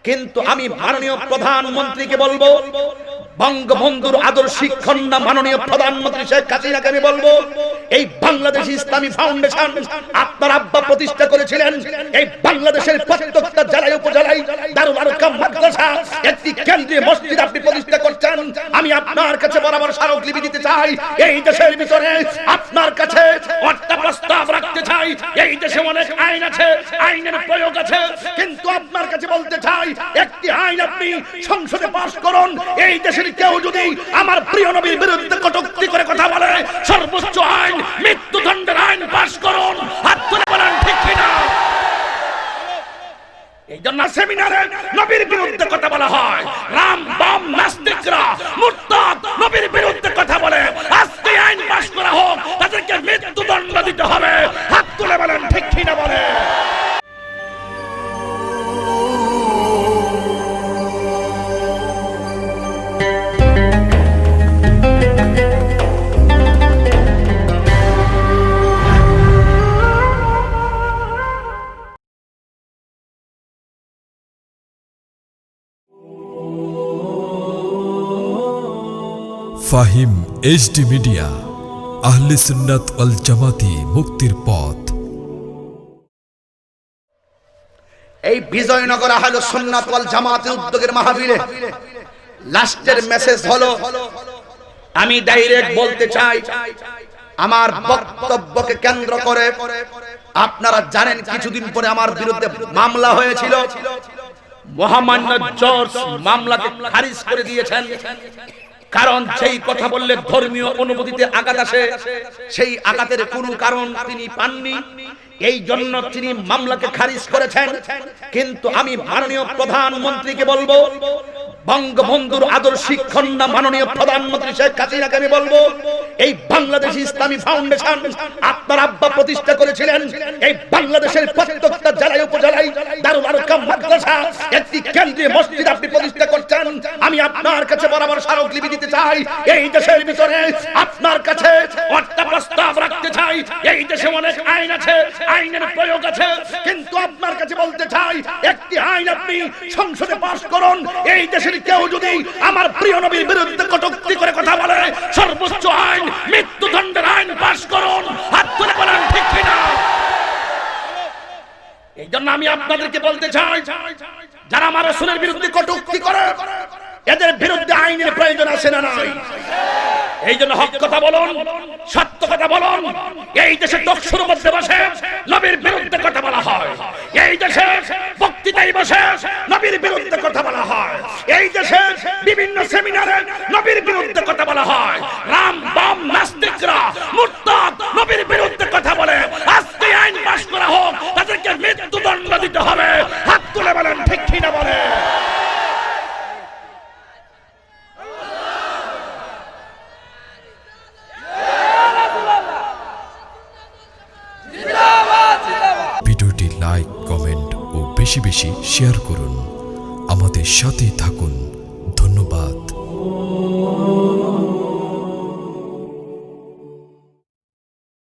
কিন্তু আমি মাননীয় প্রধানমন্ত্রীকে বলবো, বঙ্গবন্ধুর আদর্শিক কন্যা মাননীয় প্রধানমন্ত্রী শেখ হাসিনাকে আমি বলবো, এই বাংলাদেশ ইসলামী ফাউন্ডেশন আপনার আব্বা প্রতিষ্ঠা করেছিলেন। এই বাংলাদেশের প্রত্যেকটা জেলায় উপজেলায় দারুল আরকাম মাদ্রাসা একটি কেন্দ্রীয় মসজিদ আপনি প্রতিষ্ঠা করছেন। আমি আপনার কাছে বরাবর স্মারকলিপি দিতে চাই, এই দেশের ভিতরে আপনার কাছে একটা প্রস্তাব রাখতে চাই। এই দেশে অনেক আইন আছে, আইনের প্রয়োগ আছে, কিন্তু আপনার কাছে বলতে চাই একটি আইন আপনি সংসদে পাস করুন। এই দেশের কেউ যদি আমার প্রিয় নবীর বিরুদ্ধে কটূক্তি করে কথা বলে, সর্বোচ্চ আইন মৃত্যুদণ্ডের আইন পাস করুন। হাত তুলে বলেন ঠিক কিনা? এই জন্য সেমিনারে নবীর বিরুদ্ধে কথা বলা হয়, রাম বাম নাস্তিকরা মুরতাদ নবীর বিরুদ্ধে কথা বলে, আজকে আইন পাস করা হোক, তাদেরকে মৃত্যুদণ্ড দিতে হবে। হাত তুলে বলেন ঠিক কিনা? বলে ফাহিম এইচডি মিডিয়া, আহলে সুন্নাত ওয়াল জামাতি, মুক্তির পথ। এই বিজয়নগর আহলে সুন্নাত ওয়াল জামাতের উদ্যোগের মাহফিলে লাস্টের মেসেজ হলো, আমি ডাইরেক্ট বলতে চাই, আমার বক্তব্যকে কেন্দ্র করে আপনারা জানেন কিছুদিন পরে আমার বিরুদ্ধে মামলা হয়েছিল। মহামান্য জজ মামলাকে খারিজ করে দিয়েছেন, কারণ সেই কথা বললে ধর্মীয় অনুভূতিতে আঘাত আসে, সেই আঘাতের কোনো কারণ তিনি পাননি, এই জন্য তিনি মামলাকে খারিজ করেছেন। কিন্তু আমি মাননীয় প্রধানমন্ত্রীকে বলবো, বঙ্গবন্ধুর আদর্শিক কন্যা মাননীয় প্রধানমন্ত্রী শেখ হাসিনাকে আমি বলবো, এই বাংলাদেশ ইসলামী ফাউন্ডেশন আপনার আব্বা প্রতিষ্ঠা করেছিলেন। এই বাংলাদেশের প্রত্যেকটা জেলায় উপজেলায় দারুল আরকাম মাদ্রাসা একটি কেন্দ্রীয় মসজিদ আপনি প্রতিষ্ঠা করছেন। আমি আপনার কাছে বরাবর স্মারকলিপি দিতে চাই, এই দেশের ভিতরে আপনার কাছে একটা প্রস্তাব রাখতে চাই। এই দেশে অনেক আইন আছে, আইনের প্রয়োগ আছে, কিন্তু আপনার কাছে বলতে চাই একটি আইন আপনি সংসদে পাস করুন। এই দেশের কেউ যদি আমার প্রিয় নবীর বিরুদ্ধে কটূক্তি করে কথা বলে, সর্বোচ্চ আইন মৃত্যুদণ্ডের আইন পাস করুন। হাত তুলে বলেন ঠিক কিনা? এই জন্য আমি আপনাদেরকে বলতে চাই, যারা আমার রাসূলের বিরুদ্ধে কটূক্তি করে, এদের বিরুদ্ধে আইনের প্রয়োজন আছে না নাই? এই জন্য হক কথা বলুন, সত্য কথা বলুন। এই দেশে টকশোর মধ্যে বসে নবীর বিরুদ্ধে কথা বলা হয়, এই দেশে বক্তৃতায় বসে নবীর বিরুদ্ধে কথা বলা হয়, এই দেশে বিভিন্ন সেমিনারে নবীর বিরুদ্ধে কথা বলা হয়, রাম বাম নাস্তিকরা মুরতাদ নবীর বিরুদ্ধে কথা বলে, আজকে আইন পাস করা হোক, তাদেরকে মৃত্যুদণ্ড দিতে হবে। হাত তুলে বলেন ঠিক কিনা? বলে ভিডিওটি লাইক, কমেন্ট ও বেশি বেশি শেয়ার করুন। আমাদের সাথে থাকুন।